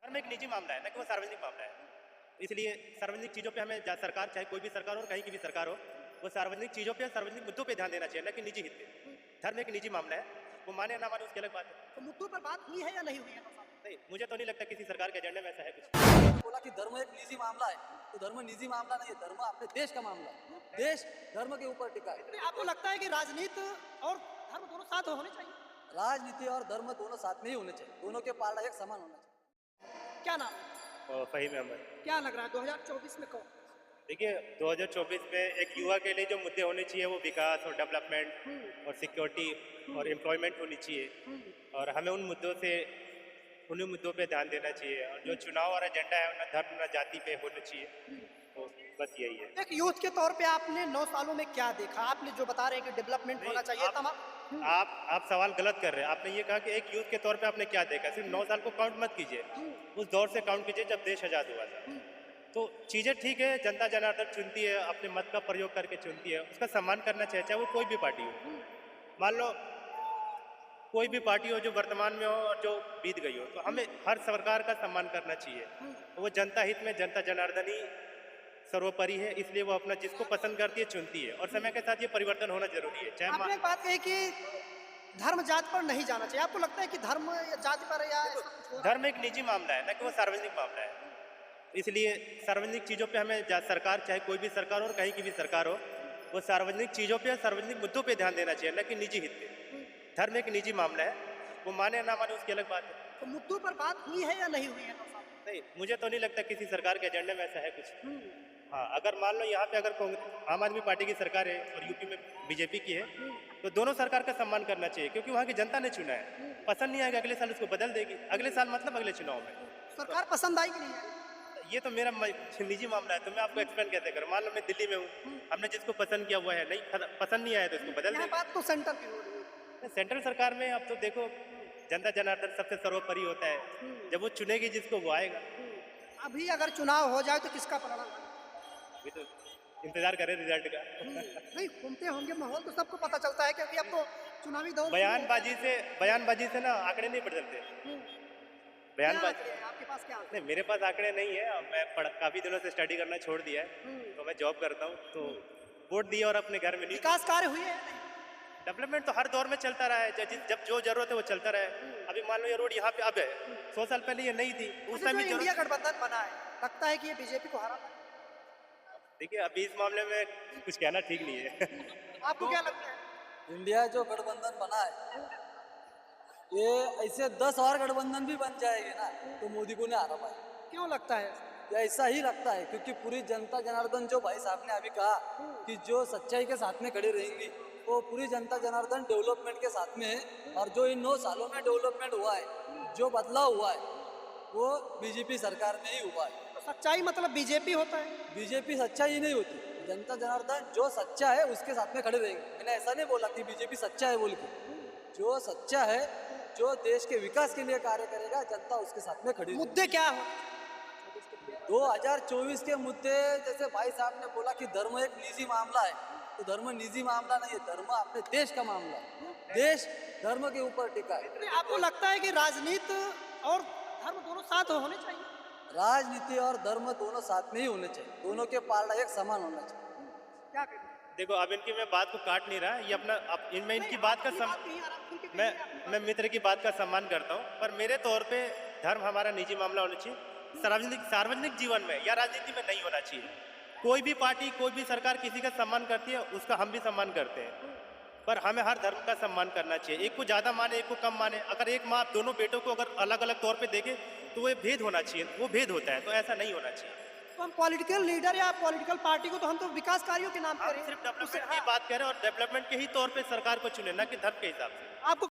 धर्म एक निजी मामला है ना कि वो सार्वजनिक मामला है। इसलिए सार्वजनिक चीज़ों पे हमें सरकार, चाहे कोई भी सरकार हो, कहीं की भी सरकार हो, वो सार्वजनिक चीज़ों पे, सार्वजनिक मुद्दों पे ध्यान देना चाहिए, ना कि निजी हित पे। धर्म एक निजी मामला है, वो माने या ना माने उसकी अलग बात है। तो मुद्दों पर बात हुई है या नहीं हुई है? नहीं, मुझे तो नहीं लगता किसी सरकार के एजेंडे में ऐसा है कुछ। मैंने बोला कि धर्म एक निजी मामला है, तो धर्म निजी मामला नहीं है, धर्म अपने देश का मामला है। देश धर्म के ऊपर टिका है। नहीं, आपको लगता है कि राजनीति और धर्म दोनों साथ होने चाहिए? राजनीति और धर्म दोनों साथ में ही होने चाहिए, दोनों के पारडा एक समान होना चाहिए। क्या नाम है? और फहीम अहमद। क्या लग रहा है 2024 में कौन? देखिए, 2024 में एक युवा के लिए जो मुद्दे होने चाहिए वो विकास और डेवलपमेंट और सिक्योरिटी और एम्प्लॉयमेंट होनी चाहिए, और हमें उन मुद्दों पे ध्यान देना चाहिए, और जो चुनाव और एजेंडा है न धर्म न जाति पे होना चाहिए। तो बस यही है। एक यूथ के तौर पे आपने 9 सालों में क्या देखा? आपने जो बता रहे हैं कि डेवलपमेंट होना चाहिए, आप सवाल गलत कर रहे हैं। आपने ये कहा कि एक यूथ के तौर पे आपने क्या देखा, सिर्फ 9 साल को काउंट मत कीजिए, उस दौर से काउंट कीजिए जब देश आज़ाद हुआ था। तो चीज़ें ठीक है, जनता जनार्दन चुनती है, अपने मत का प्रयोग करके चुनती है, उसका सम्मान करना चाहिए, चाहे वो कोई भी पार्टी हो। मान लो कोई भी पार्टी हो जो वर्तमान में हो और जो बीत गई हो, तो हमें हर सरकार का सम्मान करना चाहिए। वो जनता हित में जनता जनार्दन ही सर्वोपरि है, इसलिए वो अपना जिसको पसंद करती है चुनती है, और समय के साथ ये परिवर्तन होना जरूरी है। चाहे आपने एक बात कही कि धर्म जात पर नहीं जाना चाहिए। आपको लगता है कि धर्म या जाति पर या धर्म एक निजी मामला है, ना कि वो सार्वजनिक मामला है। इसलिए सार्वजनिक चीज़ों पे हमें सरकार, चाहे कोई भी सरकार हो, कहीं की भी सरकार हो, वो सार्वजनिक चीज़ों पे, सार्वजनिक मुद्दों पे ध्यान देना चाहिए, ना कि निजी हित पे। धर्म एक निजी मामला है, वो माने या ना माने उसकी अलग बात है। तो मुद्दों पर बात हुई है या नहीं हुई है? नहीं, मुझे तो नहीं लगता किसी सरकार के एजेंडे में ऐसा है कुछ। हाँ, अगर मान लो यहाँ पे अगर आम आदमी पार्टी की सरकार है और यूपी में बीजेपी की है, तो दोनों सरकार का सम्मान करना चाहिए, क्योंकि वहाँ की जनता ने चुना है। पसंद नहीं आएगा, अगले साल उसको बदल देगी, अगले साल मतलब अगले चुनाव में। सरकार पसंद आई कि नहीं आई? ये तो मेरा निजी मामला है, तो मैं आपको एक्सप्लेन कैसे करूँ। मान लो मैं दिल्ली में हूँ, हमने जिसको पसंद किया हुआ है, नहीं पसंद नहीं आया तो उसको बदल यहाँ देंगे। बात तो सेंटर की हो रही है। सेंट्रल सरकार में अब तो देखो, जनता जनार्दन सबसे सर्वोपरि होता है, जब वो चुनेगी जिसको वो आएगा। अभी अगर चुनाव हो जाए तो किसका परिणाम? अभी तो इंतजार करें रिजल्ट का। नहीं, घूमते होंगे, माहौल तो सबको पता चलता है, क्योंकि अब तो चुनावी दौर बयानबाजी से ना आंकड़े नहीं बदलते। बयानबाजी आपके पास क्या नहीं, मेरे पास आंकड़े नहीं है। अब मैं काफी दिनों से स्टडी करना छोड़ दिया है, तो मैं जॉब करता हूँ, तो वोट दिया और अपने घर में नहीं। विकास कार्य हुए हैं? डेवलपमेंट तो हर दौर में चलता रहा है, जब जो जरूरत है वो चलता रहा है। अभी मान लो ये रोड यहाँ पे अब है, 100 साल पहले ये नहीं थी, उस टाइम इंडिया गठबंधन बना है, लगता है कि ये बीजेपी को हरा। देखिए, अभी इस मामले में कुछ कहना ठीक नहीं है। आपको क्या लगता है? इंडिया जो गठबंधन बना है, ये ऐसे 10 और गठबंधन भी बन जाएंगे ना, तो मोदी को नहीं हरा पाए। क्यों लगता है? या ऐसा ही लगता है, क्योंकि पूरी जनता जनार्दन, जो भाई साहब ने अभी कहा कि जो सच्चाई के साथ में खड़ी रहेंगी, वो पूरी जनता जनार्दन डेवलपमेंट के साथ में है। और जो इन 9 सालों में डेवलपमेंट हुआ है, जो बदलाव हुआ है, वो बीजेपी सरकार में ही हुआ है। तो सच्चाई मतलब बीजेपी होता है? बीजेपी सच्चाई ही नहीं होती, जनता जनार्दन जो सच्चा है उसके साथ में खड़े रहेंगे। मैंने ऐसा नहीं बोला कि बीजेपी सच्चा है बोल के, जो सच्चा है, जो देश के विकास के लिए कार्य करेगा, जनता उसके साथ में खड़ी। मुद्दे क्या हो? 2024 के मुद्दे, जैसे भाई साहब ने बोला कि धर्म एक निजी मामला है, तो धर्म निजी मामला नहीं है, धर्म अपने देश का मामला है। देश धर्म के ऊपर टिका है। आपको लगता है कि राजनीति और धर्म दोनों साथ होने चाहिए? राजनीति और धर्म दोनों साथ में ही होने चाहिए, दोनों के पारडा एक समान होना चाहिए। क्या कहें? देखो, अब इनकी मैं बात को काट नहीं रहा, ये अपना मैं इनकी बात का मैं मित्र की बात का सम्मान करता हूँ, पर मेरे तौर पे धर्म हमारा निजी मामला होना चाहिए, सार्वजनिक जीवन में या राजनीति में नहीं होना चाहिए। कोई भी पार्टी, कोई भी सरकार किसी का सम्मान करती है, उसका हम भी सम्मान करते हैं, पर हमें हर धर्म का सम्मान करना चाहिए। एक को ज़्यादा माने, एक को कम माने। अगर एक माँ दोनों बेटों को अगर अलग अलग तौर पे देखे, तो वो भेद होना चाहिए, वो भेद होता है, तो ऐसा नहीं होना चाहिए। तो हम पॉलिटिकल लीडर या पॉलिटिकल पार्टी को तो हम तो विकास कार्यों के नाम पर सिर्फ डेवलपमेंट की बात करें, और डेवलपमेंट के ही तौर पे सरकार को चुने, ना कि धर्म के हिसाब से। आपको